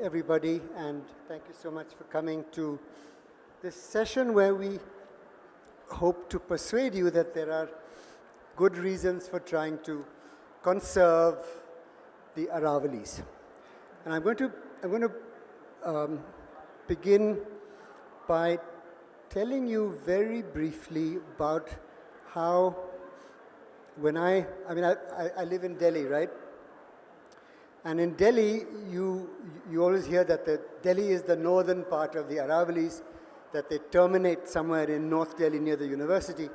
everybody, and thank you so much for coming to this session where we hope to persuade you that there are good reasons for trying to conserve the Aravallis. And I'm going to begin by telling you very briefly about how when I live in Delhi, right? And in Delhi, you always hear that Delhi is the northern part of the Aravallis, that they terminate somewhere in North Delhi near the university.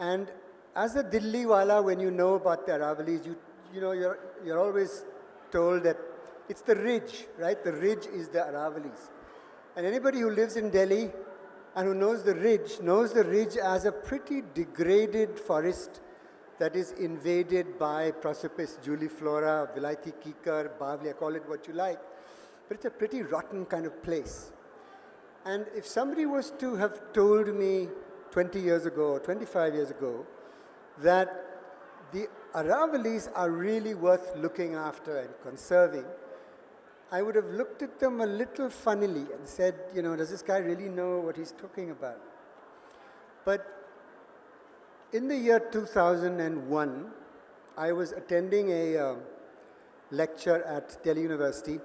And as a Delhi wala, when you know about the Aravallis, you're always told that it's the ridge, right? The ridge is the Aravallis. And anybody who lives in Delhi and who knows the ridge as a pretty degraded forest that is invaded by Prosopis juliflora, Vilaiti kikar, Bavlia, call it what you like. But it's a pretty rotten kind of place. And if somebody was to have told me 20 years ago or 25 years ago that the Aravallis are really worth looking after and conserving, I would have looked at them a little funnily and said, does this guy really know what he's talking about? But in the year 2001, I was attending a lecture at Delhi University,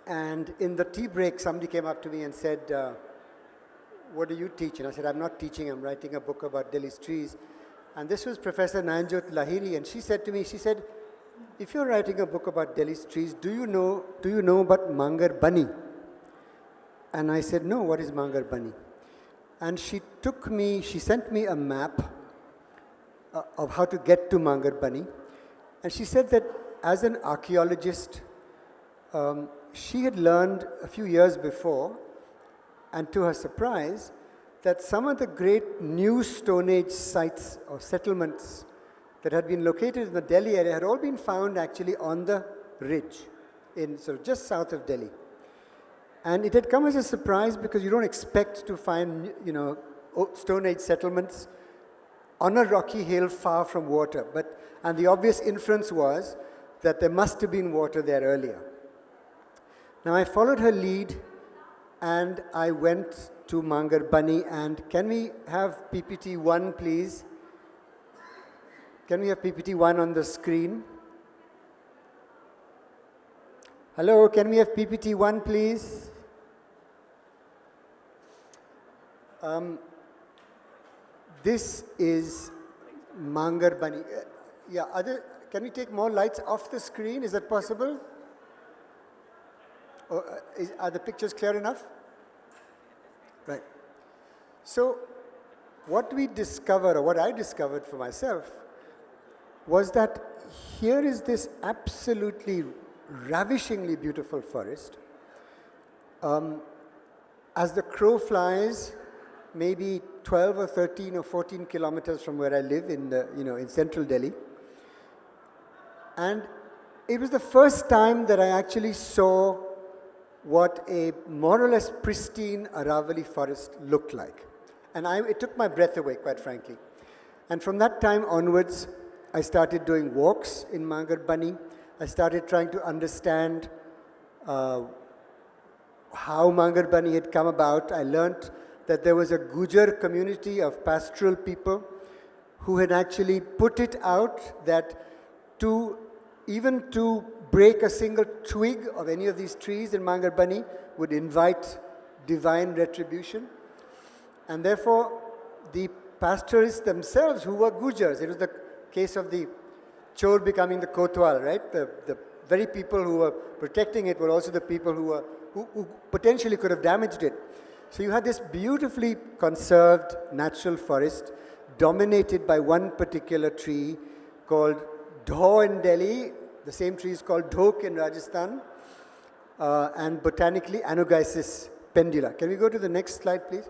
and in the tea break, somebody came up to me and said, what do you teach? And I said, I'm not teaching, I'm writing a book about Delhi's trees. And this was Professor Nanjot Lahiri, and she said to me, if you're writing a book about Delhi's trees, do you know about Mangar Bunny? And I said, no, what is Mangar Bunny? And she sent me a map of how to get to Mangar Bunny. And she said that as an archaeologist, she had learned a few years before, and to her surprise, that some of the great new Stone Age sites or settlements that had been located in the Delhi area had all been found actually on the ridge, just south of Delhi. And it had come as a surprise because you don't expect to find, Stone Age settlements on a rocky hill far from water. And the obvious inference was that there must have been water there earlier. Now I followed her lead and I went to Mangar Bunny. And can we have PPT 1, please? Can we have PPT 1 on the screen? Hello, can we have PPT 1, please? This is Mangar Bunny. Can we take more lights off the screen? Is that possible? Or are the pictures clear enough? Right. So what we discovered, or what I discovered for myself, was that here is this absolutely ravishingly beautiful forest. As the crow flies, maybe 12 or 13 or 14 kilometers from where I live in central Delhi. And it was the first time that I actually saw what a more or less pristine Aravalli forest looked like. And it took my breath away, quite frankly. And from that time onwards, I started doing walks in Mangar Bunny. I started trying to understand how Mangar Bunny had come about. I learnt that there was a Gujar community of pastoral people who had actually put it out that even to break a single twig of any of these trees in Mangar Bunny would invite divine retribution. And therefore, the pastoralists themselves, who were Gujars, it was the case of the Chor becoming the Kotwal, right? The very people who were protecting it were also the people who potentially could have damaged it. So you had this beautifully conserved natural forest dominated by one particular tree called Dho in Delhi. The same tree is called Dhok in Rajasthan, and botanically Anogeisys pendula. Can we go to the next slide, please?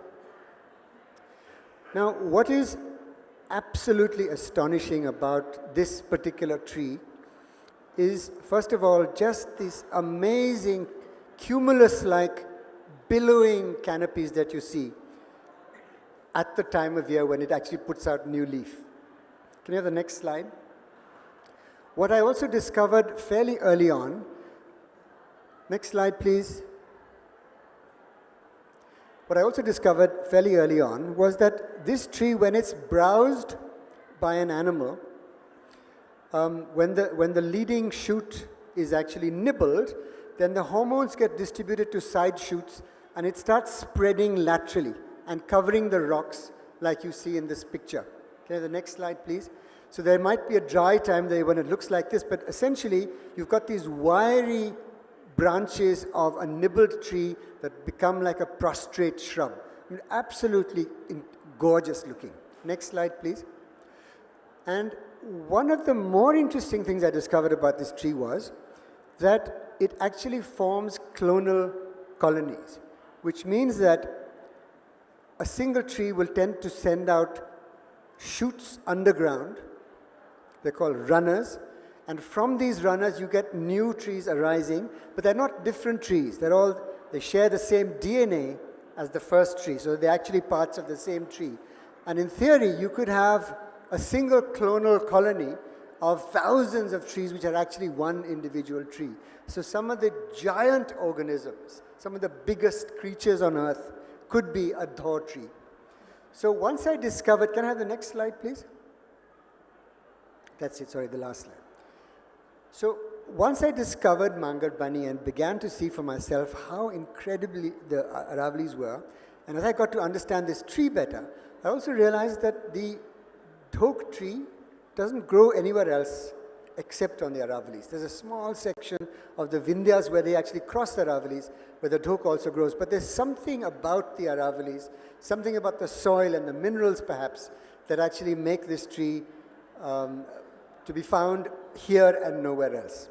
Now, what is absolutely astonishing about this particular tree is, first of all, just these amazing cumulus-like billowing canopies that you see at the time of year when it actually puts out new leaf. Can you have the next slide? What I also discovered fairly early on Next slide, please. What I also discovered fairly early on was that this tree, when it's browsed by an animal, when the leading shoot is actually nibbled, then the hormones get distributed to side shoots and it starts spreading laterally and covering the rocks like you see in this picture. Can I have the next slide, please? So there might be a dry time there when it looks like this, but essentially you've got these wiry branches of a nibbled tree that become like a prostrate shrub. I mean, absolutely gorgeous looking. Next slide, please. And one of the more interesting things I discovered about this tree was that it actually forms clonal colonies, which means that a single tree will tend to send out shoots underground. They're called runners. And from these runners, you get new trees arising, but they're not different trees. They share the same DNA as the first tree, so they're actually parts of the same tree. And in theory, you could have a single clonal colony of thousands of trees which are actually one individual tree. So some of the giant organisms, some of the biggest creatures on Earth could be a Dhor tree. So once I discovered, can I have the next slide, please? That's it, sorry, the last slide. So once I discovered Mangar Bunny and began to see for myself how incredibly the Aravallis were, and as I got to understand this tree better, I also realized that the dhok tree doesn't grow anywhere else except on the Aravallis. There's a small section of the Vindhyas where they actually cross the Aravallis, where the dhok also grows. But there's something about the Aravallis, something about the soil and the minerals perhaps, that actually make this tree to be found here and nowhere else.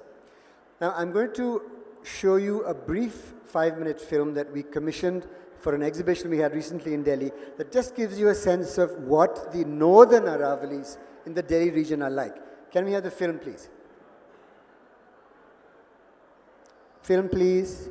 Now, I'm going to show you a brief 5-minute film that we commissioned for an exhibition we had recently in Delhi that just gives you a sense of what the northern Aravallis in the Delhi region are like. Can we have the film, please? Film, please.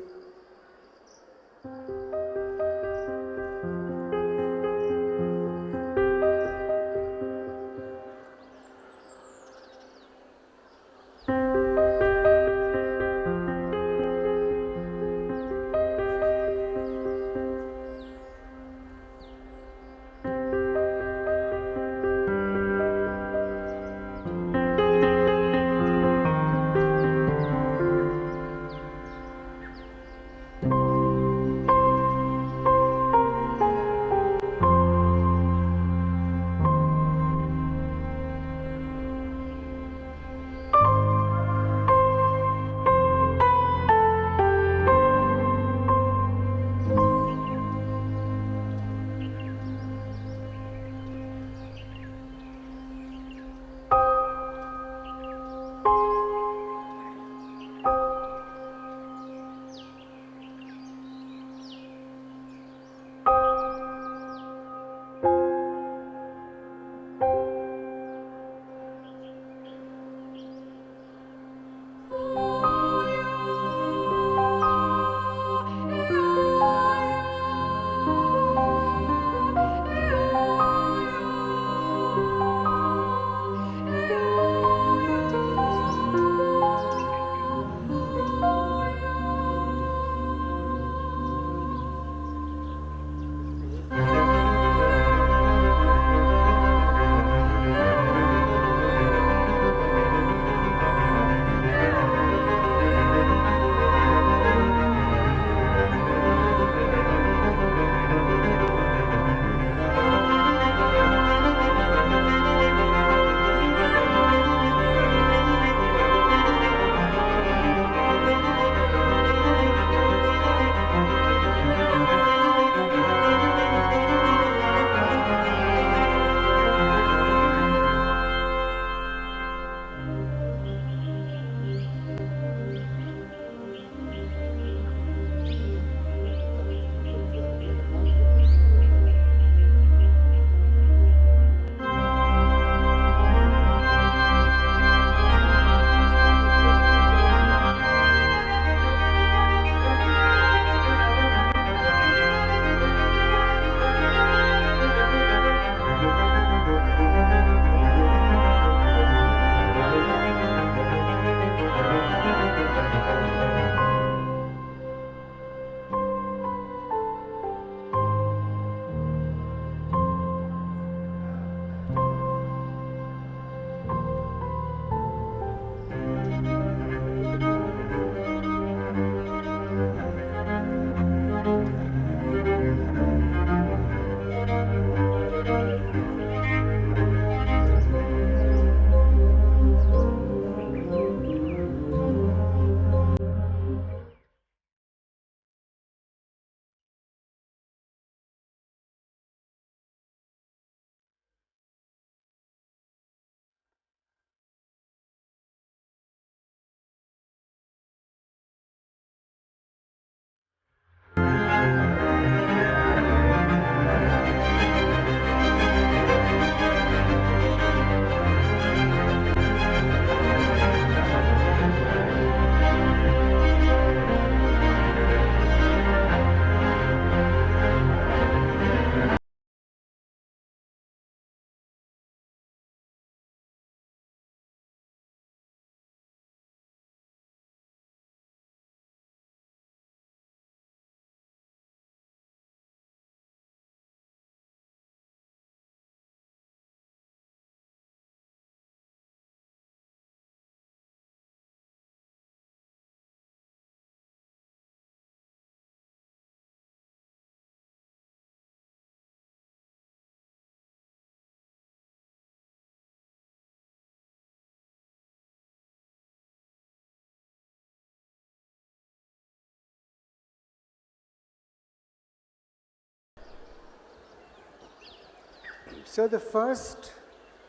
So the first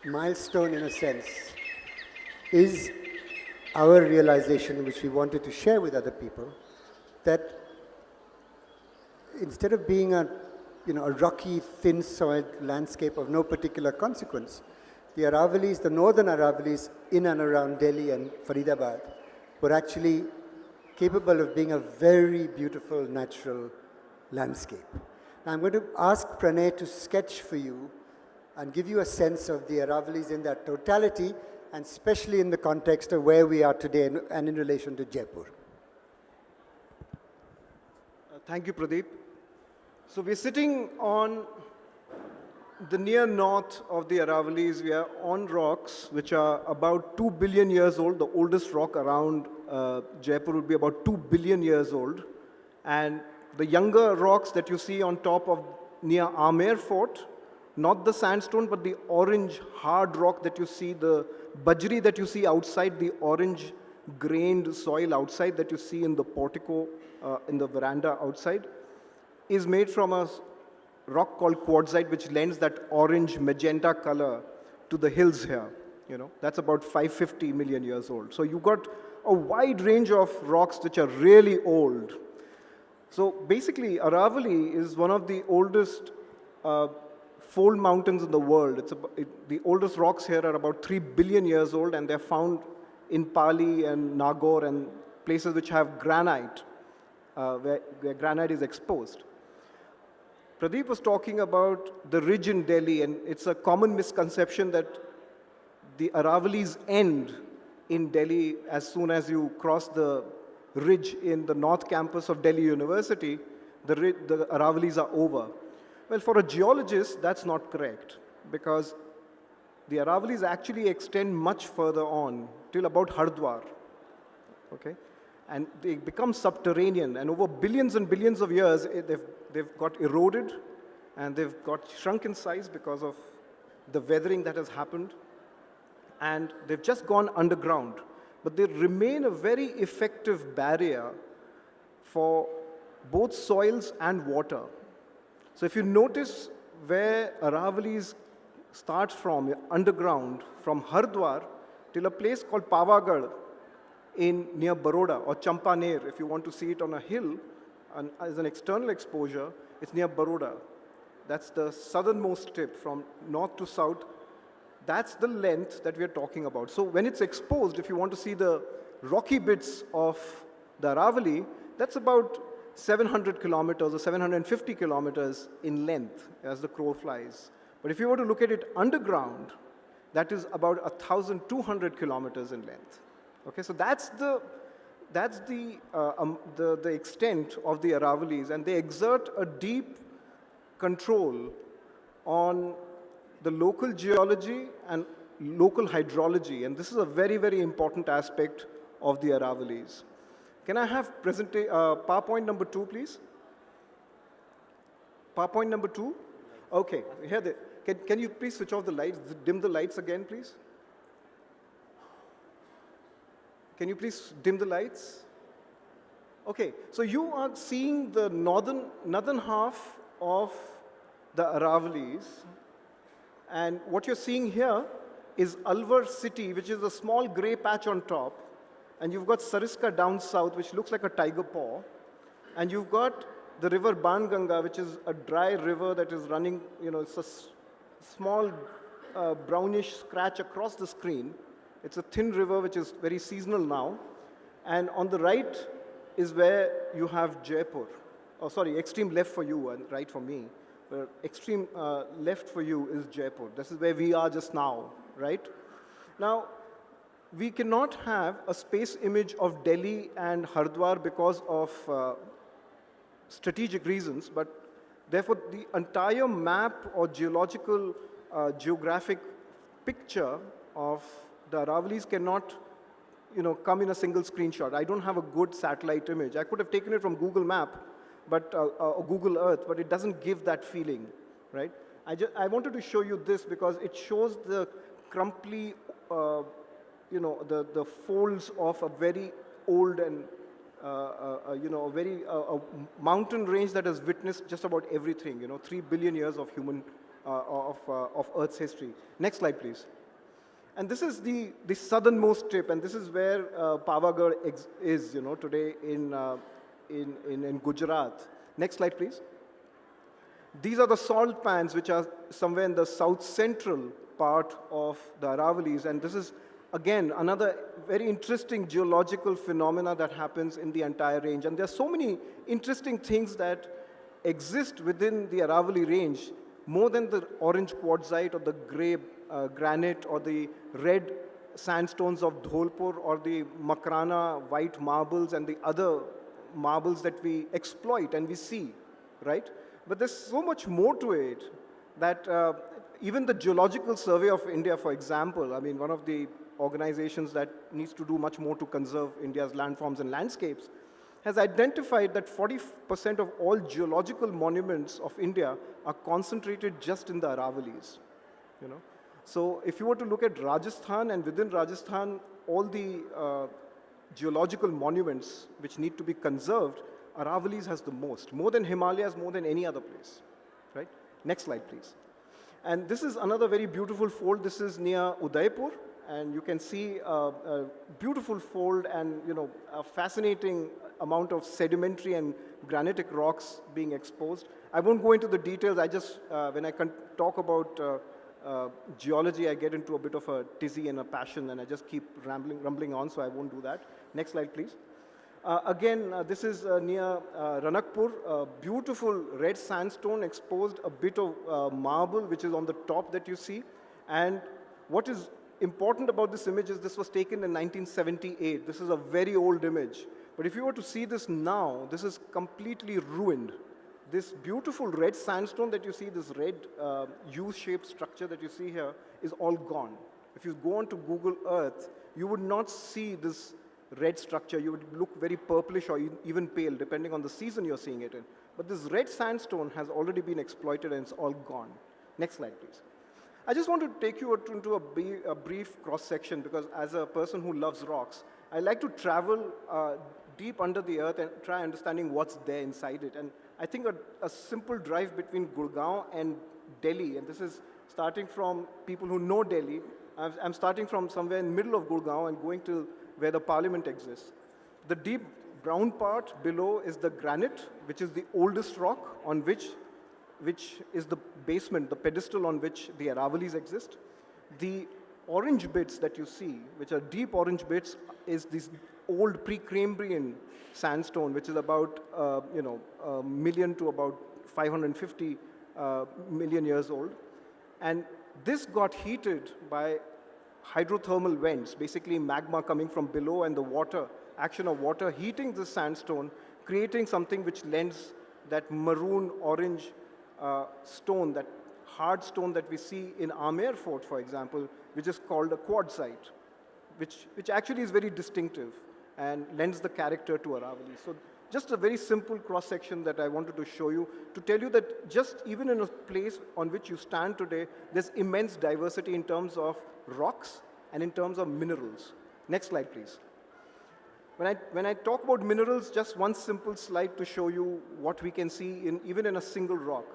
milestone, in a sense, is our realization, which we wanted to share with other people, that instead of being a rocky, thin-soiled landscape of no particular consequence, the Aravallis, the northern Aravallis in and around Delhi and Faridabad, were actually capable of being a very beautiful natural landscape. Now I'm going to ask Pranay to sketch for you and give you a sense of the Aravallis in their totality, and especially in the context of where we are today and in relation to Jaipur. Thank you, Pradip. So we're sitting on the near north of the Aravallis. We are on rocks which are about 2 billion years old. The oldest rock around Jaipur would be about 2 billion years old. And the younger rocks that you see on top of near Amer Fort, not the sandstone, but the orange hard rock that you see, the bajri that you see outside, the orange grained soil outside that you see in the portico, in the veranda outside, is made from a rock called quartzite, which lends that orange magenta color to the hills here. That's about 550 million years old. So you've got a wide range of rocks which are really old. So basically, Aravalli is one of the oldest fold mountains in the world. The oldest rocks here are about 3 billion years old, and they're found in Pali and Nagaur and places which have granite, where granite is exposed. Pradip was talking about the ridge in Delhi, and it's a common misconception that the Aravallis end in Delhi as soon as you cross the ridge in the north campus of Delhi University, the Aravallis are over. Well, for a geologist, that's not correct, because the Aravallis actually extend much further on till about Hardwar, okay? And they become subterranean, and over billions and billions of years, they've got eroded, and they've got shrunk in size because of the weathering that has happened, and they've just gone underground. But they remain a very effective barrier for both soils and water. So if you notice where Aravallis starts from, underground, from Hardwar till a place called Pavagadh near Baroda, or Champaner, if you want to see it on a hill, and as an external exposure, it's near Baroda. That's the southernmost tip from north to south. That's the length that we are talking about. So when it's exposed, if you want to see the rocky bits of the Aravalli, that's about 700 kilometers or 750 kilometers in length as the crow flies. But if you were to look at it underground, that is about 1,200 kilometers in length. Okay, so that's the extent of the Aravallis, and they exert a deep control on the local geology and local hydrology, and this is a very, very important aspect of the Aravallis. Can I have PowerPoint number 2, please? PowerPoint number 2? Okay, here can you please switch off the lights, dim the lights again, please? Can you please dim the lights? Okay, so you are seeing the northern half of the Aravallis, and what you're seeing here is Alwar city, which is a small gray patch on top, and you've got Sariska down south, which looks like a tiger paw, and you've got the river Banganga, which is a dry river that is running, it's a small brownish scratch across the screen. It's a thin river which is very seasonal now. And on the right is where you have Jaipur. Oh, sorry, extreme left for you and right for me. Where extreme left for you is Jaipur. This is where we are just now, right? Now, we cannot have a space image of Delhi and Hardwar because of strategic reasons, but therefore the entire map or geographic picture of the Aravallis cannot, come in a single screenshot. I don't have a good satellite image. I could have taken it from Google Map, but or Google Earth, but it doesn't give that feeling, right? I wanted to show you this because it shows the crumply, the folds of a very old and a mountain range that has witnessed just about everything. 3 billion years of human of Earth's history. Next slide, please. And this is the southernmost tip, and this is where Pavagadh is, today in Gujarat. Next slide, please. These are the salt pans, which are somewhere in the south central part of the Aravallis, and this is, again, another very interesting geological phenomena that happens in the entire range. And there are so many interesting things that exist within the Aravalli range, more than the orange quartzite or the gray granite or the red sandstones of Dholpur or the Makrana white marbles and the other marbles that we exploit and we see, right? But there's so much more to it that even the Geological Survey of India, for example, I mean, one of the organizations that needs to do much more to conserve India's landforms and landscapes, has identified that 40% of all geological monuments of India are concentrated just in the Aravallis. So if you were to look at Rajasthan, and within Rajasthan, all the geological monuments which need to be conserved, Aravallis has the most, more than Himalayas, more than any other place, right? Next slide, please. And this is another very beautiful fold. This is near Udaipur, and you can see a beautiful fold and a fascinating amount of sedimentary and granitic rocks being exposed. I won't go into the details. I just, when I can talk about geology, I get into a bit of a tizzy and a passion, and I just keep rumbling on, so I won't do that. Next slide, please. Again, this is near Ranakpur, beautiful red sandstone exposed, a bit of marble which is on the top that you see. And what is important about this image is this was taken in 1978. This is a very old image. But if you were to see this now, this is completely ruined. This beautiful red sandstone that you see, this red U-shaped structure that you see here, is all gone. If you go onto Google Earth, you would not see this red structure. You would look very purplish or even pale, depending on the season you're seeing it in. But this red sandstone has already been exploited and it's all gone. Next slide, please. I just want to take you into a brief cross-section, because as a person who loves rocks, I like to travel deep under the earth and try understanding what's there inside it. And I think a simple drive between Gurgaon and Delhi, and this is starting from people who know Delhi, I'm starting from somewhere in the middle of Gurgaon and going to where the parliament exists. The deep brown part below is the granite, which is the oldest rock on which is the basement, the pedestal on which the Aravallis exist. The orange bits that you see, which are deep orange bits, is this old Precambrian sandstone, which is about a million to about 550 million years old. And this got heated by hydrothermal vents, basically magma coming from below and the water, action of water heating the sandstone, creating something which lends that maroon orange stone, that hard stone that we see in Amer Fort, for example, which is called a quartzite, which actually is very distinctive and lends the character to Aravallis. So just a very simple cross-section that I wanted to show you to tell you that just even in a place on which you stand today, there's immense diversity in terms of rocks and in terms of minerals. Next slide, please. When I talk about minerals, just one simple slide to show you what we can see even in a single rock.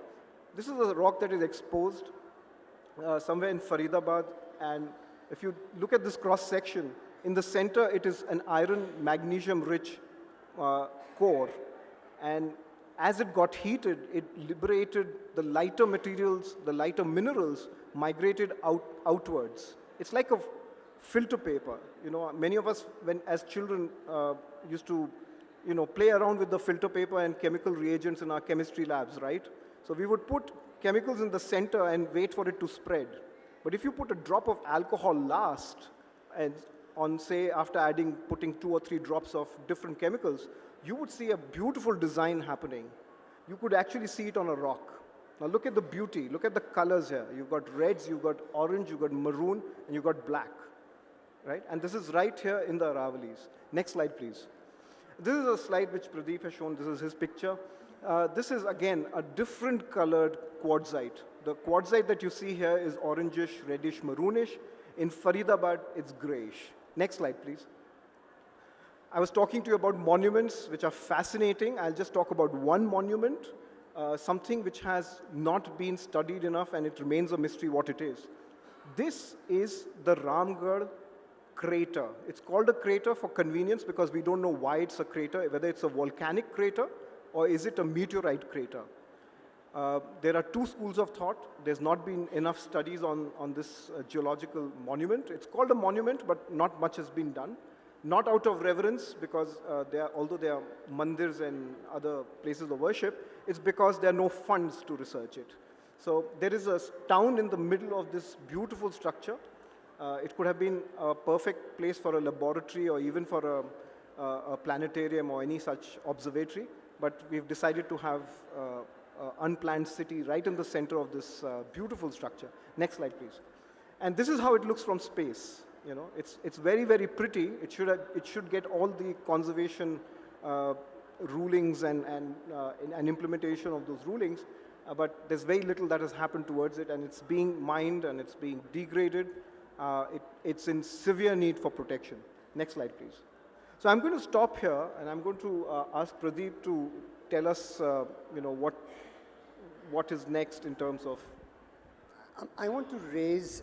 This is a rock that is exposed somewhere in Faridabad, and if you look at this cross-section, in the center it is an iron magnesium-rich core, and as it got heated, it liberated the lighter materials, the lighter minerals migrated outwards. It's like a filter paper. Many of us, when as children, used to, play around with the filter paper and chemical reagents in our chemistry labs, right? So we would put chemicals in the center and wait for it to spread. But if you put a drop of alcohol last, and after putting 2 or 3 drops of different chemicals, you would see a beautiful design happening. You could actually see it on a rock. Now look at the beauty, look at the colors here. You've got reds, you've got orange, you've got maroon, and you've got black, right? And this is right here in the Aravallis. Next slide, please. This is a slide which Pradip has shown. This is his picture. This is, again, a different colored quartzite. The quartzite that you see here is orangish, reddish, maroonish. In Faridabad, it's grayish. Next slide, please. I was talking to you about monuments, which are fascinating. I'll just talk about one monument. something which has not been studied enough and it remains a mystery what it is. This is the Ramgarh crater. It's called a crater for convenience because we don't know why it's a crater, whether it's a volcanic crater or is it a meteorite crater. There are two schools of thought. There's not been enough studies on this geological monument. It's called a monument, but not much has been done. Not out of reverence, because although there are mandirs and other places of worship, it's because there are no funds to research it. So there is a town in the middle of this beautiful structure. It could have been a perfect place for a laboratory or even for a planetarium or any such observatory, but we've decided to have unplanned city right in the center of this beautiful structure. Next slide, please. And this is how it looks from space. You know, it's very, very pretty. It should get all the conservation rulings and implementation of those rulings, but there's very little that has happened towards it, and it's being mined and it's being degraded. It's in severe need for protection. Next slide, please. So I'm going to stop here, and I'm going to ask Pradip to tell us, what is next in terms of. I want to raise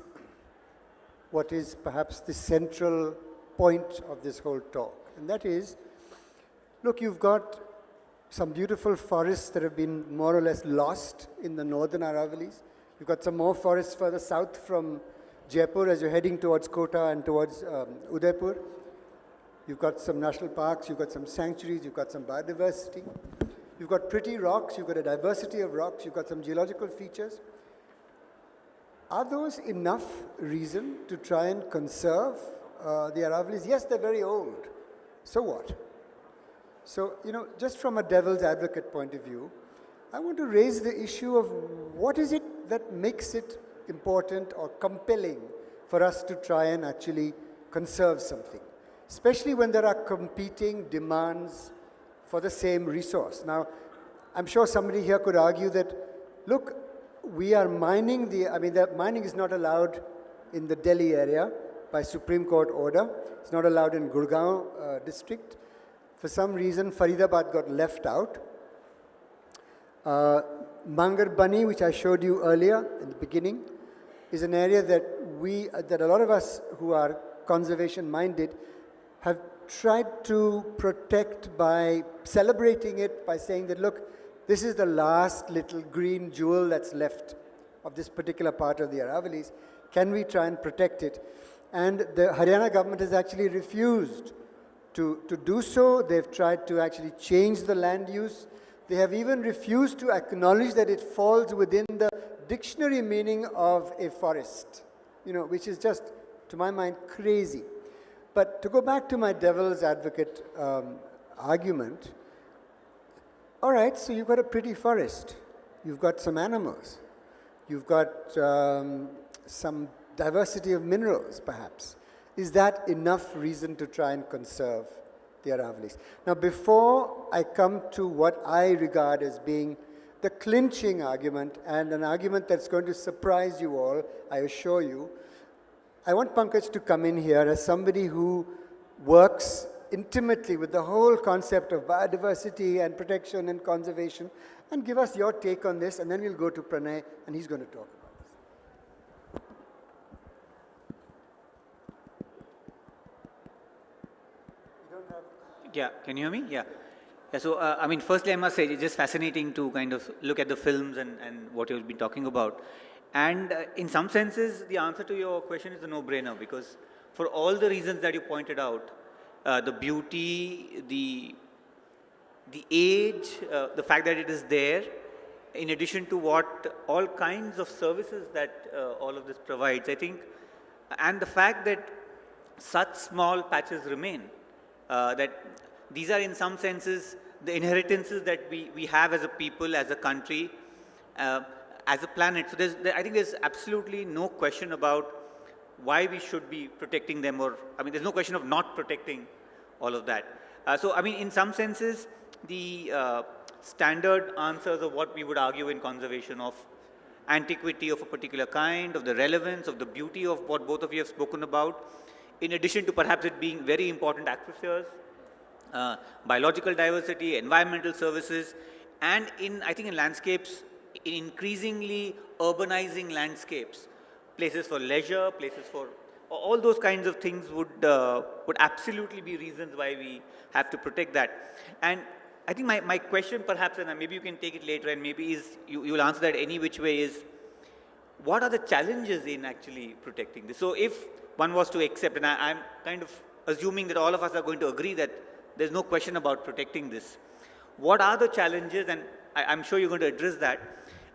what is perhaps the central point of this whole talk, and that is, look, you've got some beautiful forests that have been more or less lost in the northern Aravallis. You've got some more forests further south from Jaipur as you're heading towards Kota and towards Udaipur. You've got some national parks, you've got some sanctuaries, you've got some biodiversity. You've got pretty rocks, you've got a diversity of rocks, you've got some geological features. Are those enough reason to try and conserve the Aravallis? Yes, they're very old. So what? So, just from a devil's advocate point of view, I want to raise the issue of what is it that makes it important or compelling for us to try and actually conserve something, especially when there are competing demands for the same resource. Now, I'm sure somebody here could argue that, look, we are mining the mining is not allowed in the Delhi area by Supreme Court order. It's not allowed in Gurgaon district. For some reason, Faridabad got left out. Mangarbani, which I showed you earlier in the beginning, is an area that a lot of us who are conservation-minded have tried to protect by celebrating it, by saying that, look, this is the last little green jewel that's left of this particular part of the Aravallis. Can we try and protect it? And the Haryana government has actually refused to do so. They've tried to actually change the land use. They have even refused to acknowledge that it falls within the dictionary meaning of a forest, which is just, to my mind, crazy. But to go back to my devil's advocate argument, all right, so you've got a pretty forest. You've got some animals. You've got some diversity of minerals, perhaps. Is that enough reason to try and conserve the Aravallis? Now, before I come to what I regard as being the clinching argument, and an argument that's going to surprise you all, I assure you, I want Pankaj to come in here as somebody who works intimately with the whole concept of biodiversity and protection and conservation, and give us your take on this, and then we'll go to Pranay, and he's going to talk about this. Yeah, can you hear me? Yeah. So, firstly, I must say, it's just fascinating to kind of look at the films and what you've been talking about. And in some senses, the answer to your question is a no-brainer, because for all the reasons that you pointed out, the beauty, the age, the fact that it is there, in addition to what all kinds of services that all of this provides, I think, and the fact that such small patches remain, that these are in some senses the inheritances that we have as a people, as a country, as a planet. So I think there's absolutely no question about why we should be protecting them, or, there's no question of not protecting all of that. In some senses, the standard answers of what we would argue in conservation of antiquity of a particular kind, of the relevance, of the beauty of what both of you have spoken about, in addition to perhaps it being very important aquifers, biological diversity, environmental services, And I think in landscapes, in increasingly urbanizing landscapes, places for leisure, places for all those kinds of things would absolutely be reasons why we have to protect that. And I think my question perhaps, and maybe you can take it later, and maybe you will answer that any which way, is what are the challenges in actually protecting this? So if one was to accept, and I'm kind of assuming that all of us are going to agree that there's no question about protecting this, what are the challenges? And I'm sure you're going to address that.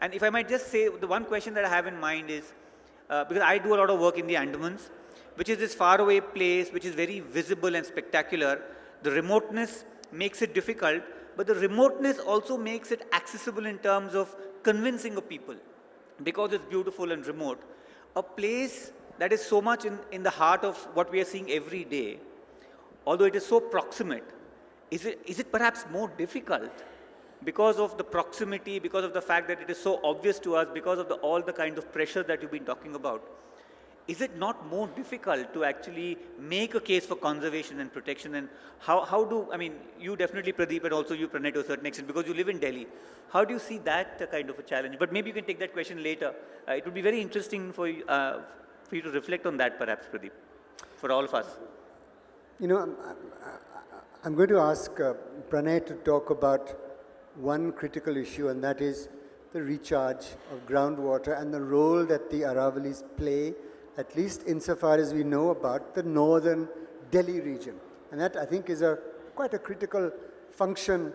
And if I might just say, the one question that I have in mind is, because I do a lot of work in the Andamans, which is this faraway place, which is very visible and spectacular. The remoteness makes it difficult, but the remoteness also makes it accessible in terms of convincing of people, because it's beautiful and remote. A place that is so much in the heart of what we are seeing every day, although it is so proximate, is it perhaps more difficult because of the proximity, because of the fact that it is so obvious to us, because of all the kind of pressure that you've been talking about? Is it not more difficult to actually make a case for conservation and protection? And I mean, you definitely, Pradip, and also you, Pranay, to a certain extent, because you live in Delhi. How do you see that kind of a challenge? But maybe you can take that question later. It would be very interesting for you to reflect on that, perhaps, Pradip, for all of us. You know, I'm going to ask Pranay to talk about one critical issue, and that is the recharge of groundwater and the role that the Aravallis play, at least insofar as we know about the northern Delhi region. And that, I think, is quite a critical function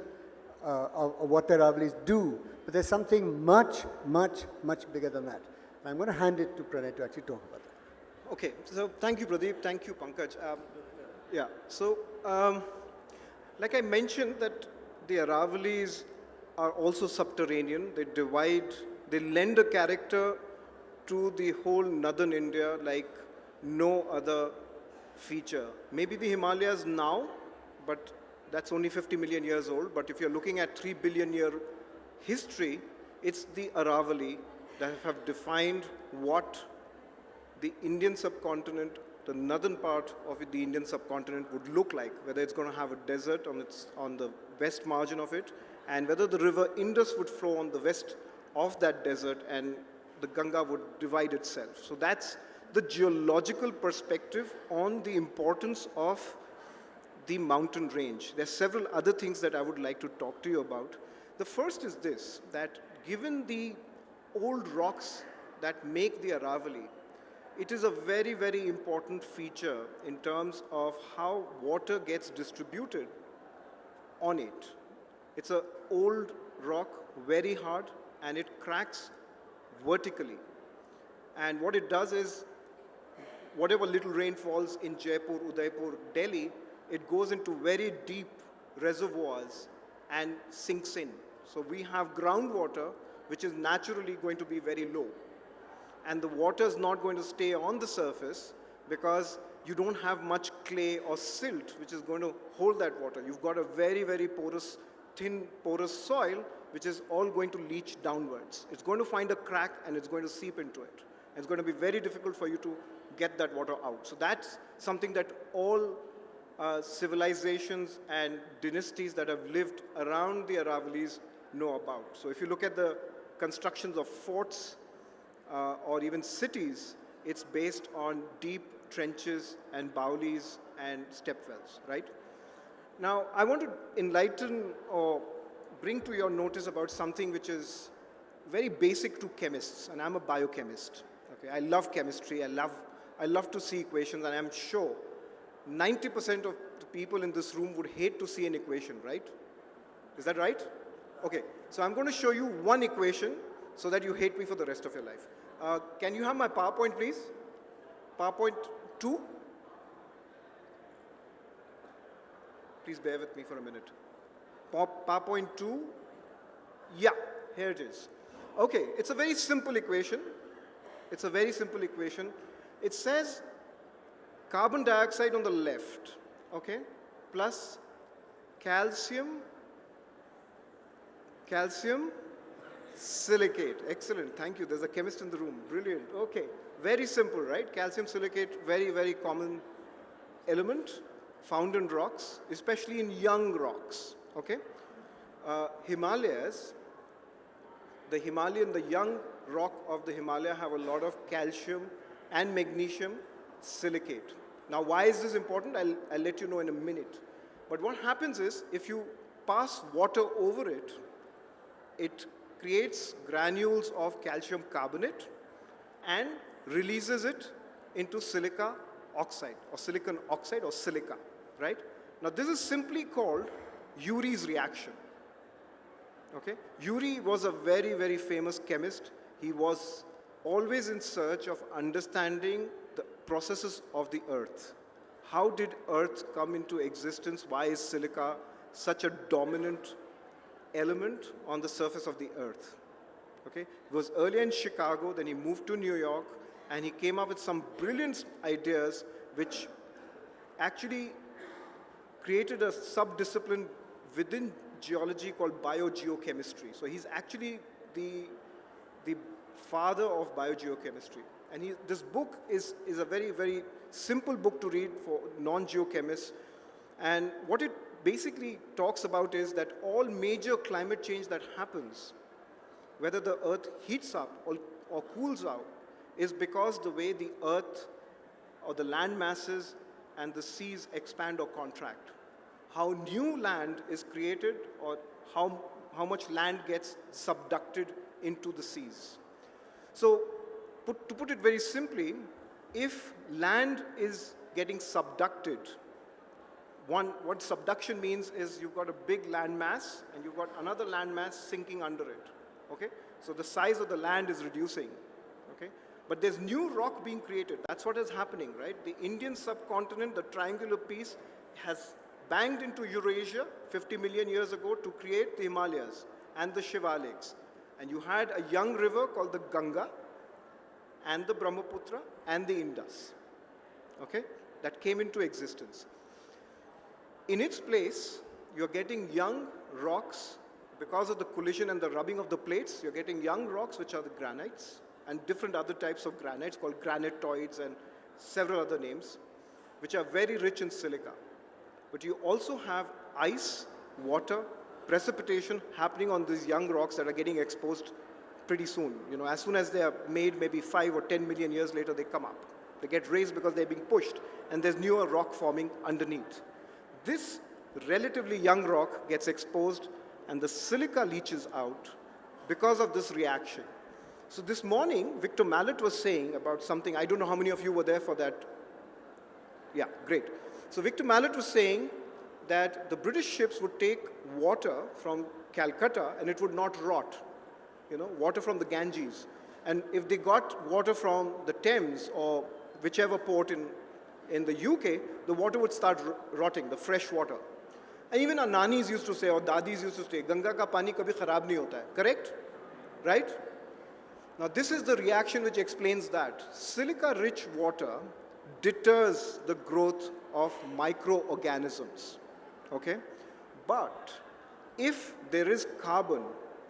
of what the Aravallis do. But there's something much, much, much bigger than that. And I'm going to hand it to Pranay to actually talk about that. Okay, so thank you, Pradip. Thank you, Pankaj. So like I mentioned, that the Aravallis are also subterranean. They lend a character to the whole northern India like no other feature. Maybe the Himalayas now, but that's only 50 million years old. But if you're looking at 3 billion year history, it's the Aravalli that have defined what the Indian subcontinent, the northern part of the Indian subcontinent would look like, whether it's going to have a desert on the west margin of it, and whether the river Indus would flow on the west of that desert and the Ganga would divide itself. So that's the geological perspective on the importance of the mountain range. There are several other things that I would like to talk to you about. The first is this, that given the old rocks that make the Aravalli, it is a very, very important feature in terms of how water gets distributed on it. It's an old rock, very hard, and it cracks vertically. And what it does is, whatever little rain falls in Jaipur, Udaipur, Delhi, it goes into very deep reservoirs and sinks in. So we have groundwater, which is naturally going to be very low. And the water is not going to stay on the surface because you don't have much clay or silt, which is going to hold that water. You've got a very, very porous, thin, porous soil, which is all going to leach downwards. It's going to find a crack and it's going to seep into it. And it's going to be very difficult for you to get that water out. So that's something that all civilizations and dynasties that have lived around the Aravallis know about. So if you look at the constructions of forts or even cities, it's based on deep trenches and baulis and stepwells, right? Now, I want to enlighten or bring to your notice about something which is very basic to chemists, and I'm a biochemist. Okay, I love chemistry. I love to see equations, and I'm sure 90% of the people in this room would hate to see an equation, right? Is that right? Okay, so I'm going to show you one equation so that you hate me for the rest of your life. Can you have my PowerPoint, please? PowerPoint 2? Please bear with me for a minute. PowerPoint 2? Yeah, here it is. Okay, it's a very simple equation. It's a very simple equation. It says carbon dioxide on the left, okay, plus calcium silicate. Excellent, thank you. There's a chemist in the room. Brilliant. Okay, very simple, right? Calcium silicate, very, very common element found in rocks, especially in young rocks, okay? Himalayas, the young rock of the Himalaya have a lot of calcium and magnesium silicate. Now, why is this important? I'll let you know in a minute. But what happens is, if you pass water over it, it creates granules of calcium carbonate and releases it into silica oxide, or silicon oxide, or silica, right? Now, this is simply called Yuri's reaction. Okay? Yuri was a very, very famous chemist. He was always in search of understanding the processes of the earth. How did earth come into existence? Why is silica such a dominant element on the surface of the earth? Okay? He was earlier in Chicago, then he moved to New York, and he came up with some brilliant ideas which actually created a sub-discipline within geology called biogeochemistry. So he's actually the father of biogeochemistry. And this book is a very, very simple book to read for non-geochemists. And what it basically talks about is that all major climate change that happens, whether the earth heats up or cools out, is because the way the earth or the land masses and the seas expand or contract. How new land is created, or how much land gets subducted into the seas. So, to put it very simply, if land is getting subducted, what subduction means is you've got a big land mass and you've got another land mass sinking under it. Okay? So the size of the land is reducing. Okay? But there's new rock being created. That's what is happening, right? The Indian subcontinent, the triangular piece, has banged into Eurasia 50 million years ago to create the Himalayas and the Shivaliks. And you had a young river called the Ganga and the Brahmaputra and the Indus, okay, that came into existence. In its place, you're getting young rocks because of the collision and the rubbing of the plates. You're getting young rocks, which are the granites, and different other types of granites called granitoids and several other names, which are very rich in silica. But you also have ice, water, precipitation happening on these young rocks that are getting exposed pretty soon. You know, as soon as they are made, maybe 5 or 10 million years later, they come up. They get raised because they're being pushed, and there's newer rock forming underneath. This relatively young rock gets exposed, and the silica leaches out because of this reaction. So this morning, Victor Mallet was saying about something. I don't know how many of you were there for that. Yeah, great. So Victor Mallet was saying that the British ships would take water from Calcutta and it would not rot, you know, water from the Ganges. And if they got water from the Thames or whichever port in the UK, the water would start rotting, the fresh water. And even our nanis used to say, or dadis used to say, Ganga ka pani kabhi kharab nahi hota hai. Correct? Right? Now this is the reaction which explains that. Silica-rich water deters the growth of microorganisms, okay? But if there is carbon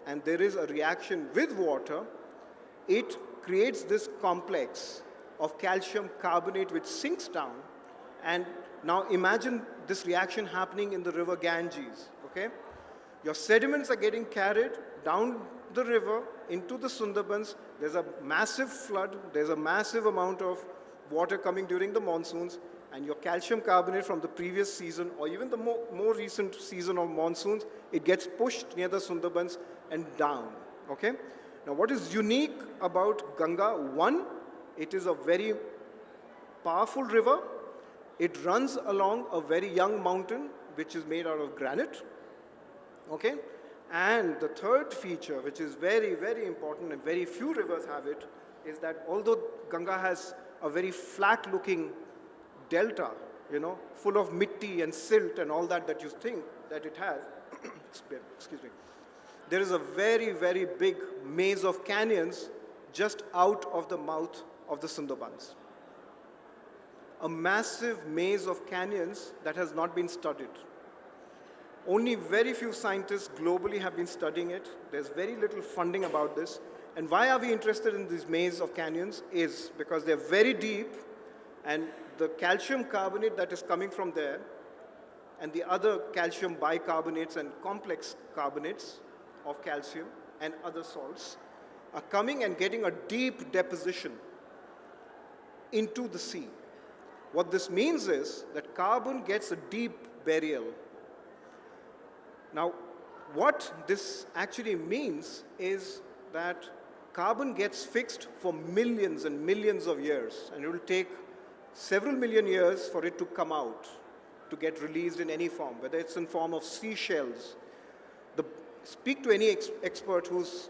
and there is a reaction with water, it creates this complex of calcium carbonate which sinks down. And now imagine this reaction happening in the river Ganges, okay? Your sediments are getting carried down the river into the Sundarbans. There's a massive flood. There's a massive amount of water coming during the monsoons, and your calcium carbonate from the previous season or even the more recent season of monsoons, it gets pushed near the Sundarbans and down, okay? Now what is unique about Ganga? One, it is a very powerful river. It runs along a very young mountain which is made out of granite, okay? And the third feature, which is very, very important and very few rivers have it, is that although Ganga has a very flat-looking delta, you know, full of mitti and silt and all that you think that it has, excuse me, there is a very, very big maze of canyons just out of the mouth of the Sundarbans. A massive maze of canyons that has not been studied. Only very few scientists globally have been studying it. There's very little funding about this. And why are we interested in this maze of canyons is because they're very deep, and the calcium carbonate that is coming from there and the other calcium bicarbonates and complex carbonates of calcium and other salts are coming and getting a deep deposition into the sea. What this means is that carbon gets a deep burial. Now, what this actually means is that carbon gets fixed for millions and millions of years, and it will take several million years for it to come out, to get released in any form, whether it's in form of seashells. Speak to any expert who's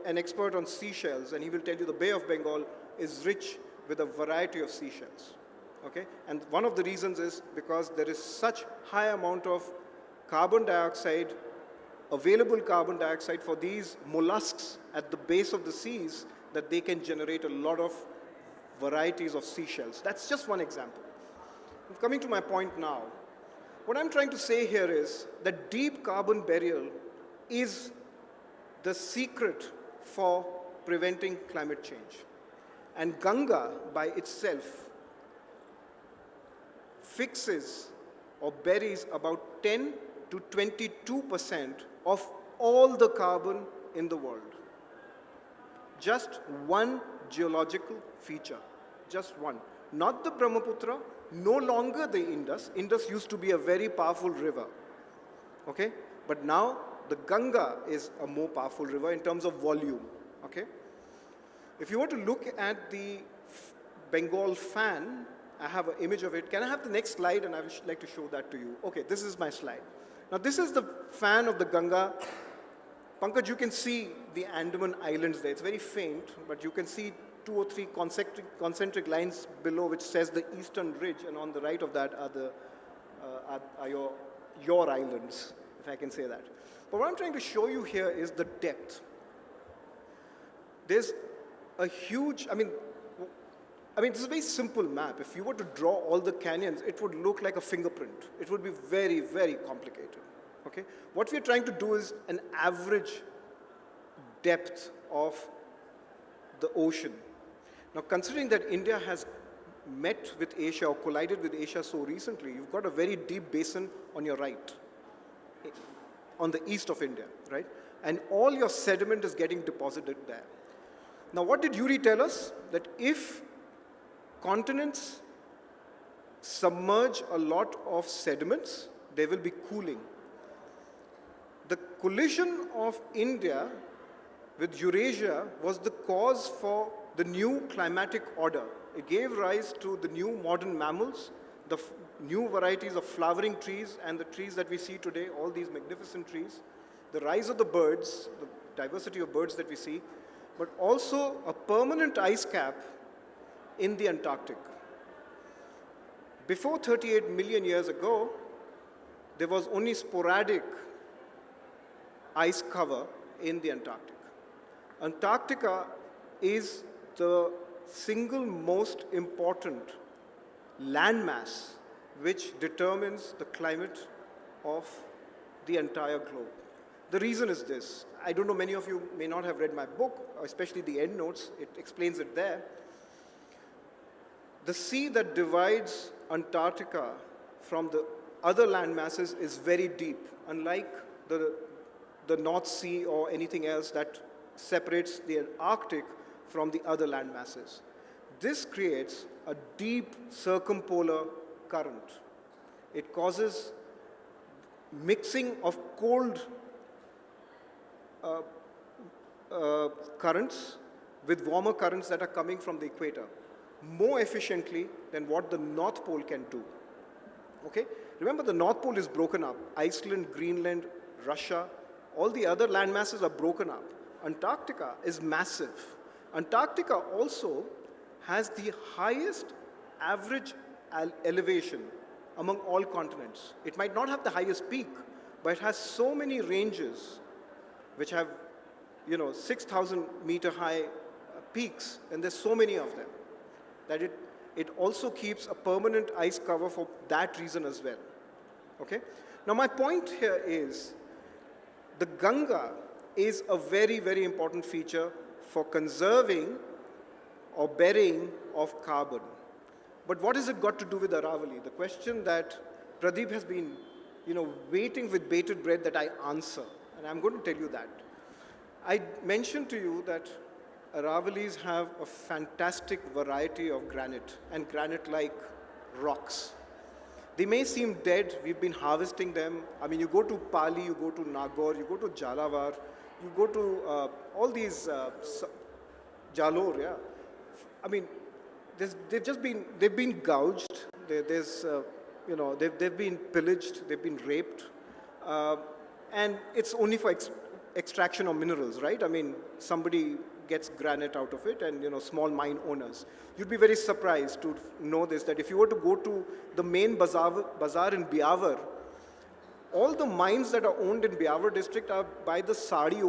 an expert on seashells, and he will tell you the Bay of Bengal is rich with a variety of seashells. Okay? And one of the reasons is because there is such high amount of carbon dioxide, available carbon dioxide for these mollusks at the base of the seas, that they can generate a lot of varieties of seashells. That's just one example. I'm coming to my point now. What I'm trying to say here is that deep carbon burial is the secret for preventing climate change. And Ganga, by itself, fixes or buries about 10 to 22% of all the carbon in the world. Just one geological feature, just one. Not the Brahmaputra, no longer the Indus. Indus used to be a very powerful river, okay? But now the Ganga is a more powerful river in terms of volume, okay? If you were to look at the Bengal fan, I have an image of it. Can I have the next slide? And I would like to show that to you. Okay, this is my slide. Now this is the fan of the Ganga. Pankaj, you can see the Andaman Islands there. It's very faint, but you can see 2 or 3 concentric lines below which says the Eastern Ridge, and on the right of that are your islands, if I can say that. But what I'm trying to show you here is the depth. There's a huge, I mean, this is a very simple map. If you were to draw all the canyons, it would look like a fingerprint. It would be very, very complicated, okay? What we're trying to do is an average depth of the ocean. Now, considering that India has met with Asia or collided with Asia so recently, you've got a very deep basin on your right, on the east of India, right? And all your sediment is getting deposited there. Now, what did Yuri tell us? That if continents submerge a lot of sediments, there will be cooling. The collision of India with Eurasia was the cause for the new climatic order. It gave rise to the new modern mammals, the new varieties of flowering trees, and the trees that we see today, all these magnificent trees, the rise of the birds, the diversity of birds that we see, but also a permanent ice cap in the Antarctic. Before 38 million years ago, there was only sporadic ice cover in the Antarctic. Antarctica is the single most important landmass which determines the climate of the entire globe. The reason is this. I don't know, many of you may not have read my book, especially the end notes. It explains it there. The sea that divides Antarctica from the other land masses is very deep, unlike the North Sea or anything else that separates the Arctic from the other land masses. This creates a deep circumpolar current. It causes mixing of cold currents with warmer currents that are coming from the equator more efficiently than what the North Pole can do. Okay? Remember, the North Pole is broken up. Iceland, Greenland, Russia, all the other land masses are broken up. Antarctica is massive. Antarctica also has the highest average elevation among all continents. It might not have the highest peak, but it has so many ranges which have, 6,000 meter high peaks, and there's so many of them, that it also keeps a permanent ice cover for that reason as well. Okay? Now my point here is, the Ganga is a very, very important feature for conserving or burying of carbon. But what has it got to do with Aravali? The question that Pradip has been, waiting with bated breath that I answer. And I'm going to tell you that. I mentioned to you that Aravallis have a fantastic variety of granite and granite-like rocks. They may seem dead. We've been harvesting them. I mean, you go to Pali, you go to Nagaur, you go to Jalavar, you go to all these Jalore, yeah. I mean, they've been gouged. They've been pillaged. They've been raped, and it's only for extraction of minerals, right? I mean, somebody gets granite out of it, and small mine owners. You'd be very surprised to know this, that if you were to go to the main bazaar in Biawar, all the mines that are owned in Biawar district are by the sari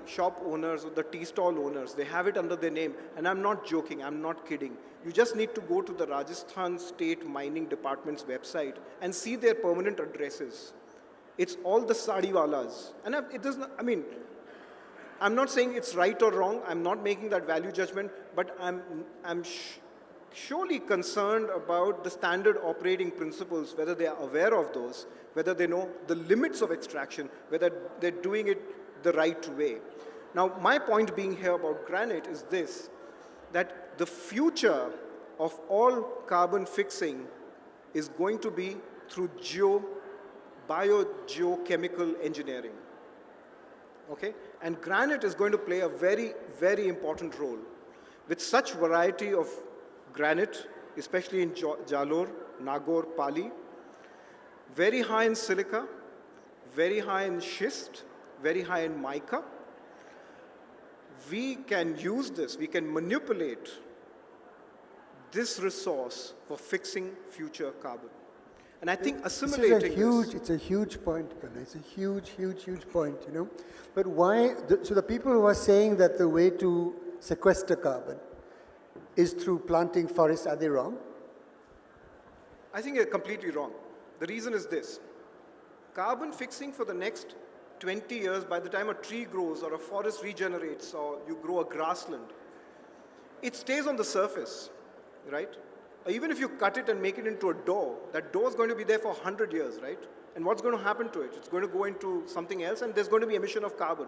shop owners or the tea stall owners. They have it under their name. And I'm not joking, I'm not kidding. You just need to go to the Rajasthan State Mining Department's website and see their permanent addresses. It's all the sariwalas. And I'm not saying it's right or wrong. I'm not making that value judgment, but I'm surely concerned about the standard operating principles, whether they are aware of those, whether they know the limits of extraction, whether they're doing it the right way. Now, my point being here about granite is this, that the future of all carbon fixing is going to be through biogeochemical engineering. Okay? And granite is going to play a very, very important role. With such variety of granite, especially in Jalore, Nagaur, Pali, very high in silica, very high in schist, very high in mica. We can use this, we can manipulate this resource for fixing future carbon. And I think assimilating it's a huge point, Pranay. It's a huge, huge, huge point, But why, so the people who are saying that the way to sequester carbon is through planting forests, are they wrong? I think you're completely wrong. The reason is this. Carbon fixing for the next 20 years, by the time a tree grows or a forest regenerates or you grow a grassland, it stays on the surface, right? Even if you cut it and make it into a door, that door is going to be there for 100 years, right? And what's going to happen to it? It's going to go into something else, and there's going to be emission of carbon.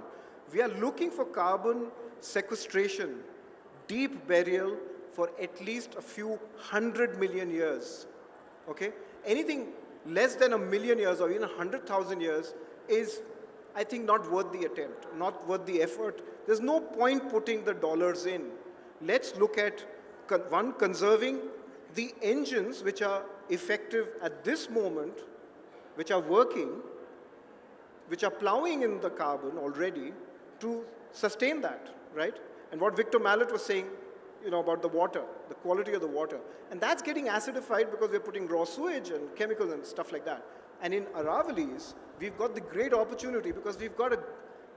We are looking for carbon sequestration, deep burial for at least a few 100 million years, okay? Anything less than 1 million years or even 100,000 years is, I think, not worth the attempt, not worth the effort. There's no point putting the dollars in. Let's look at, conserving the engines which are effective at this moment, which are working, which are plowing in the carbon already to sustain that, right? And what Victor Mallet was saying, about the water, the quality of the water. And that's getting acidified because we're putting raw sewage and chemicals and stuff like that. And in Aravallis, we've got the great opportunity because we've got a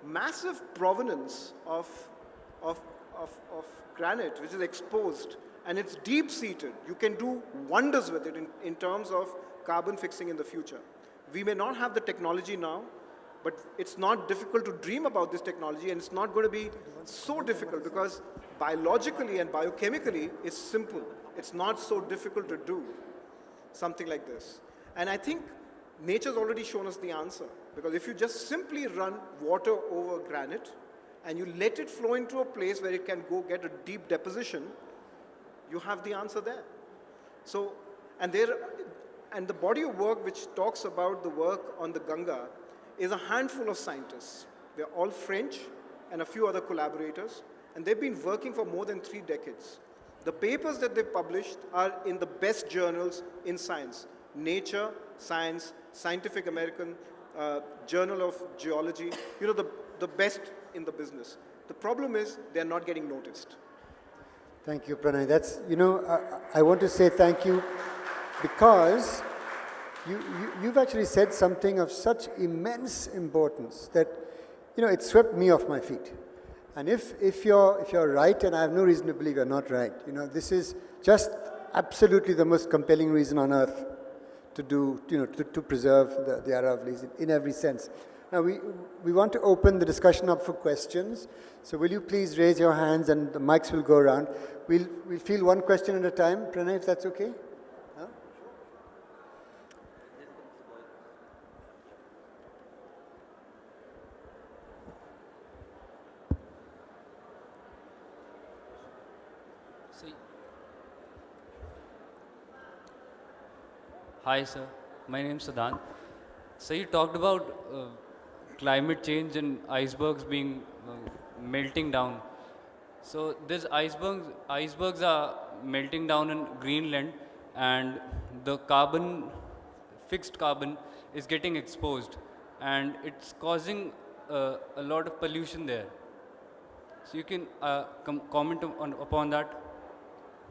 massive provenance of granite, which is exposed, and it's deep-seated. You can do wonders with it in terms of carbon fixing in the future. We may not have the technology now, but it's not difficult to dream about this technology, and it's not going to be so difficult because biologically and biochemically, it's simple. It's not so difficult to do something like this. And I think nature's already shown us the answer, because if you just simply run water over granite and you let it flow into a place where it can go get a deep deposition, you have the answer there. So, and the body of work which talks about the work on the Ganga is a handful of scientists. They're all French and a few other collaborators, and they've been working for more than 3 decades. The papers that they've published are in the best journals in science: Nature, Science, Scientific American, Journal of Geology, the best in the business. The problem is they're not getting noticed. Thank you, Pranay. That's, I want to say thank you because you've actually said something of such immense importance that, it swept me off my feet. And if you're right, and I have no reason to believe you're not right, this is just absolutely the most compelling reason on earth to do, to preserve the Aravallis in every sense. Now, we want to open the discussion up for questions. So will you please raise your hands and the mics will go around. We'll field one question at a time. Pranay, if that's okay? Huh? Hi, sir. My name is Siddhant. So you talked about climate change and icebergs being melting down. So these icebergs are melting down in Greenland, and the fixed carbon, is getting exposed, and it's causing a lot of pollution there. So you can comment upon that.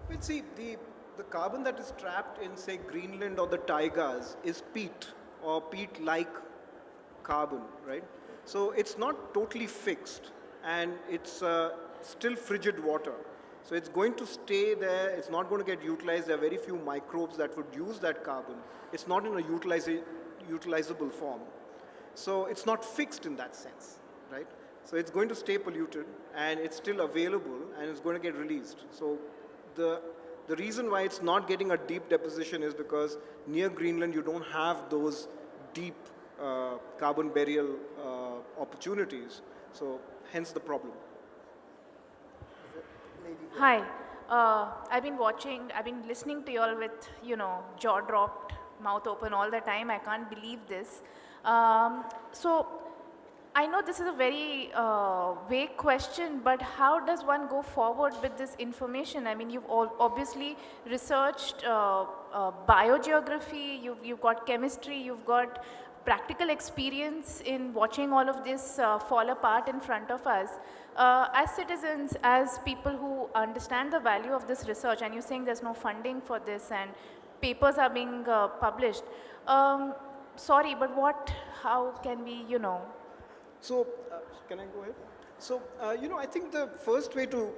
Well, see, the carbon that is trapped in, say, Greenland or the taigas is peat or peat-like carbon, right? So it's not totally fixed, and it's still frigid water. So it's going to stay there. It's not going to get utilized. There are very few microbes that would use that carbon. It's not in a utilizable form. So it's not fixed in that sense, right? So it's going to stay polluted, and it's still available, and it's going to get released. So the reason why it's not getting a deep deposition is because near Greenland you don't have those deep carbon burial opportunities. So hence the problem. Hi. I've been listening to you all with, jaw dropped, mouth open all the time. I can't believe this. So I know this is a very vague question, but how does one go forward with this information? I mean, you've obviously researched biogeography, you've got chemistry, you've got practical experience in watching all of this fall apart in front of us. As citizens, as people who understand the value of this research, and you're saying there's no funding for this and papers are being published, sorry, but how can we, So, can I go ahead? So, I think the first way to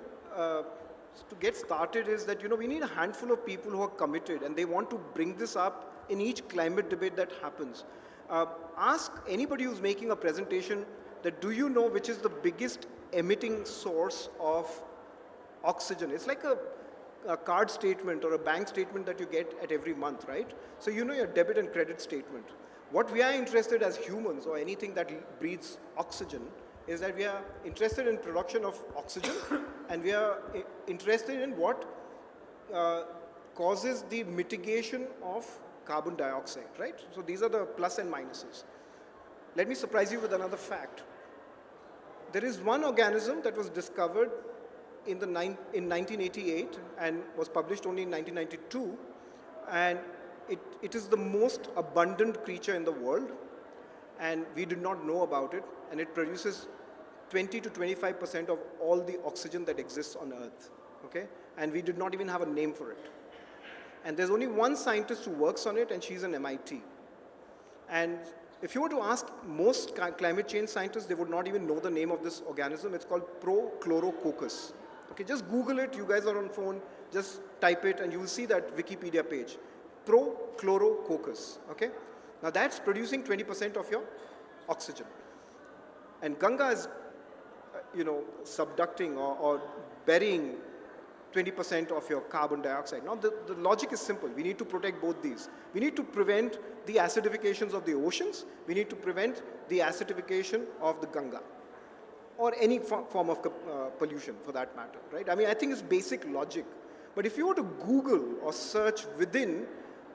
get started is that, we need a handful of people who are committed and they want to bring this up in each climate debate that happens. Ask anybody who's making a presentation that, do you know which is the biggest emitting source of oxygen? It's like a card statement or a bank statement that you get at every month, right? So you know your debit and credit statement. What we are interested as humans, or anything that breathes oxygen, is that we are interested in production of oxygen and we are interested in what causes the mitigation of carbon dioxide, right? So these are the plus and minuses. Let me surprise you with another fact. There is one organism that was discovered in 1988 and was published only in 1992, and it is the most abundant creature in the world, and we did not know about it, and it produces 20 to 25% of all the oxygen that exists on Earth, okay? And we did not even have a name for it. And there's only one scientist who works on it, and she's an MIT. And if you were to ask most climate change scientists, they would not even know the name of this organism. It's called Prochlorococcus. Okay, just Google it. You guys are on phone. Just type it, and you will see that Wikipedia page. Prochlorococcus. Okay. Now that's producing 20% of your oxygen. And Ganga is, subducting or burying 20% of your carbon dioxide. Now the logic is simple. We need to protect both these. We need to prevent the acidifications of the oceans. We need to prevent the acidification of the Ganga, or any form of pollution for that matter, right? I mean, I think it's basic logic. But if you were to Google or search within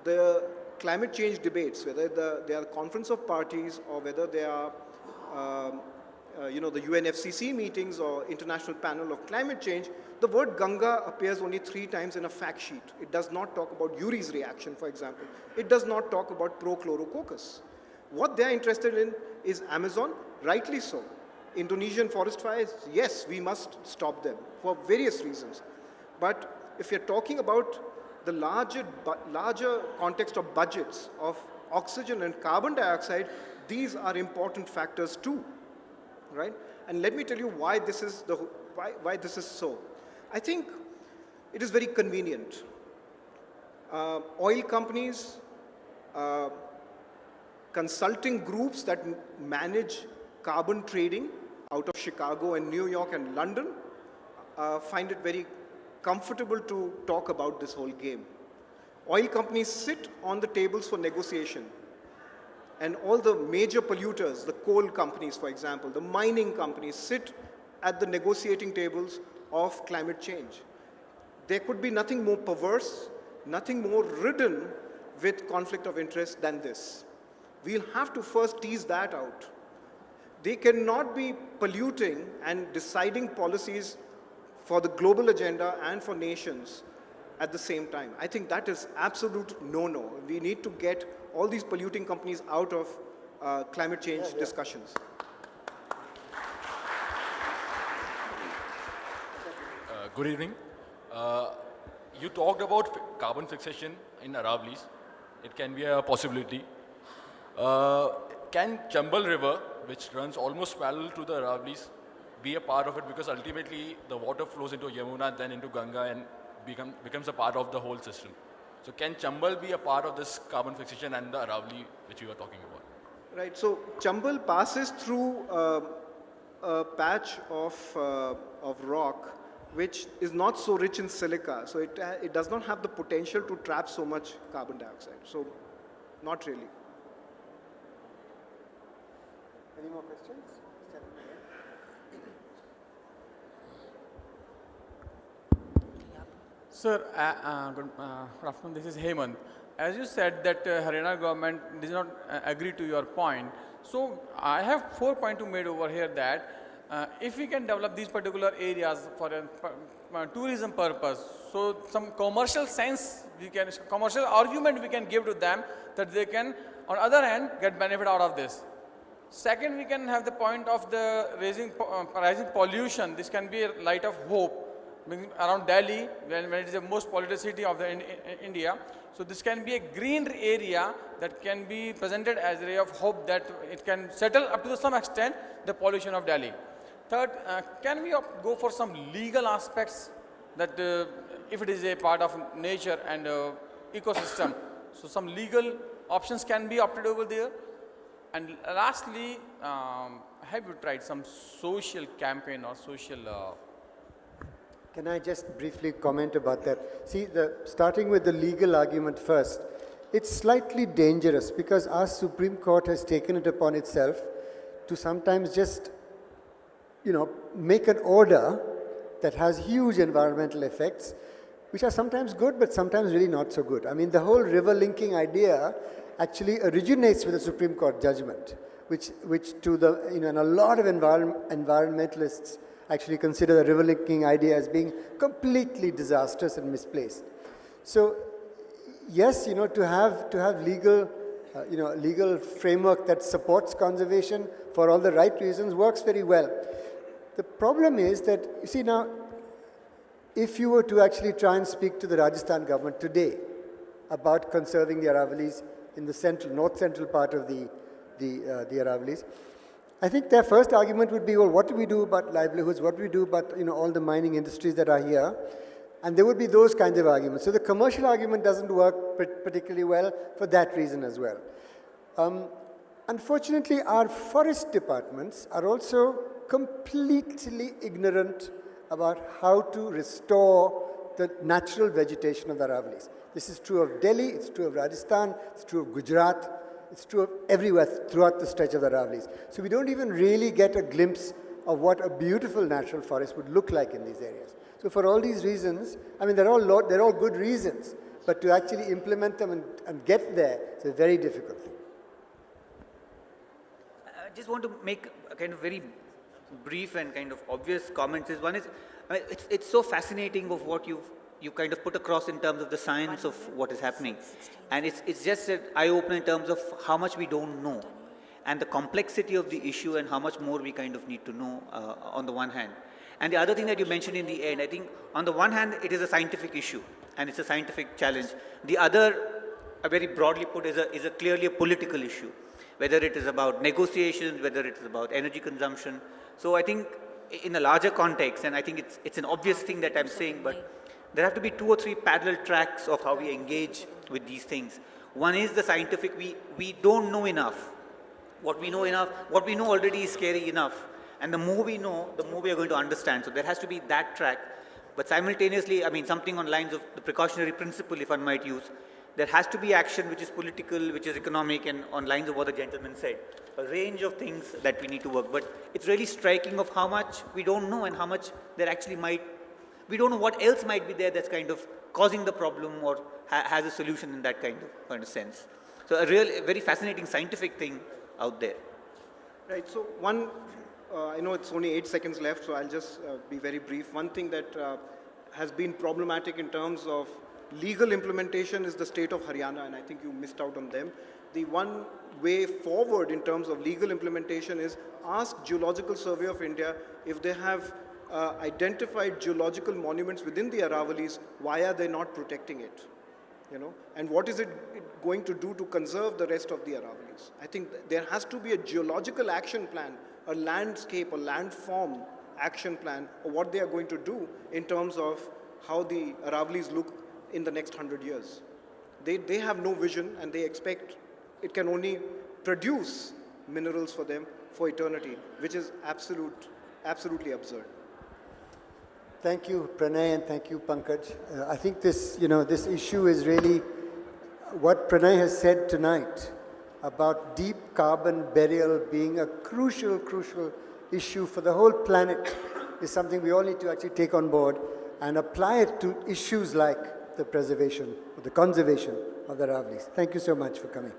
the climate change debates, whether they are conference of parties or whether they are the UNFCCC meetings or International Panel of Climate Change, the word Ganga appears only 3 times in a fact sheet. It does not talk about Yuri's reaction, for example. It does not talk about Prochlorococcus. What they are interested in is Amazon, rightly so. Indonesian forest fires, yes, we must stop them for various reasons. But if you're talking about the larger context of budgets of oxygen and carbon dioxide, these are important factors too, right? And let me tell you why this is why this is so. I think it is very convenient. Oil companies consulting groups that manage carbon trading out of Chicago and New York and London find it very comfortable to talk about this whole game. Oil companies sit on the tables for negotiation, and all the major polluters, the coal companies, for example, the mining companies, sit at the negotiating tables of climate change. There could be nothing more perverse, nothing more ridden with conflict of interest than this. We'll have to first tease that out. They cannot be polluting and deciding policies for the global agenda and for nations at the same time. I think that is absolute no-no. We need to get all these polluting companies out of climate change discussions. Good evening. You talked about carbon fixation in Aravallis. It can be a possibility. Can Chambal River, which runs almost parallel to the Aravallis, be a part of it? Because ultimately the water flows into Yamuna, then into Ganga, and becomes a part of the whole system. So can Chambal be a part of this carbon fixation and the Aravalli which we were talking about? Right, so Chambal passes through a patch of rock which is not so rich in silica, so it does not have the potential to trap so much carbon dioxide. So, not really. Any more questions? Sir, good afternoon. This is Hemant. As you said that Haryana government does not agree to your point. So I have 4 points to made over here that if we can develop these particular areas for a tourism purpose, so some commercial sense commercial argument we can give to them that they can, on other hand, get benefit out of this. Second, we can have the point of the rising pollution. This can be a light of hope. Around Delhi, when it is the most polluted city of India. So this can be a green area that can be presented as a ray of hope that it can settle up to some extent the pollution of Delhi. Third, can we go for some legal aspects that if it is a part of nature and ecosystem, so some legal options can be opted over there. And lastly, have you tried some social campaign or social Can I just briefly comment about that? See, starting with the legal argument first, it's slightly dangerous because our Supreme Court has taken it upon itself to sometimes just, make an order that has huge environmental effects, which are sometimes good, but sometimes really not so good. I mean, the whole river linking idea actually originates with a Supreme Court judgment, which to the, and a lot of environmentalists actually consider the river linking idea as being completely disastrous and misplaced. So, yes, to have legal, legal framework that supports conservation for all the right reasons works very well. The problem is that, you see now, if you were to actually try and speak to the Rajasthan government today about conserving the Aravallis in the north central part of the Aravallis, I think their first argument would be, well, what do we do about livelihoods? What do we do about all the mining industries that are here? And there would be those kinds of arguments. So the commercial argument doesn't work particularly well for that reason as well. Unfortunately, our forest departments are also completely ignorant about how to restore the natural vegetation of the Aravallis. This is true of Delhi, it's true of Rajasthan, it's true of Gujarat. It's true of everywhere throughout the stretch of the Aravallis. So we don't even really get a glimpse of what a beautiful natural forest would look like in these areas. So for all these reasons, I mean, they're all good reasons, but to actually implement them and get there, it's a very difficult thing. I just want to make a kind of very brief and kind of obvious comments. One is, I mean, it's so fascinating of what you kind of put across in terms of the science of what is happening. And it's just an eye-opener in terms of how much we don't know and the complexity of the issue and how much more we kind of need to know on the one hand. And the other thing that you mentioned in the end, I think on the one hand, it is a scientific issue and it's a scientific challenge. The other, very broadly put, is a clearly a political issue, whether it is about negotiations, whether it is about energy consumption. So I think in a larger context, and I think it's an obvious thing that I'm saying, but there have to be 2 or 3 parallel tracks of how we engage with these things. One is the scientific, we don't know enough. What we know already is scary enough. And the more we know, the more we are going to understand. So there has to be that track. But simultaneously, I mean, something on lines of the precautionary principle, if one might use, there has to be action which is political, which is economic, and on lines of what the gentleman said. A range of things that we need to work. But it's really striking of how much we don't know and how much there actually might, we don't know what else might be there that's kind of causing the problem or has a solution in that kind of sense. So a very fascinating scientific thing out there. Right, so one, I know it's only 8 seconds left, so I'll just be very brief. One thing that has been problematic in terms of legal implementation is the state of Haryana, and I think you missed out on them. The one way forward in terms of legal implementation is ask Geological Survey of India if they have identified geological monuments within the Aravallis, why are they not protecting it? You know, and what is it going to do to conserve the rest of the Aravallis? I think there has to be a geological action plan, a landscape, a landform action plan of what they are going to do in terms of how the Aravallis look in the next 100 years. They have no vision, and they expect it can only produce minerals for them for eternity, which is absolutely absurd. Thank you, Pranay, and thank you, Pankaj. I think this issue is really what Pranay has said tonight about deep carbon burial being a crucial issue for the whole planet is something we all need to actually take on board and apply it to issues like the preservation or the conservation of the Aravallis. Thank you so much for coming.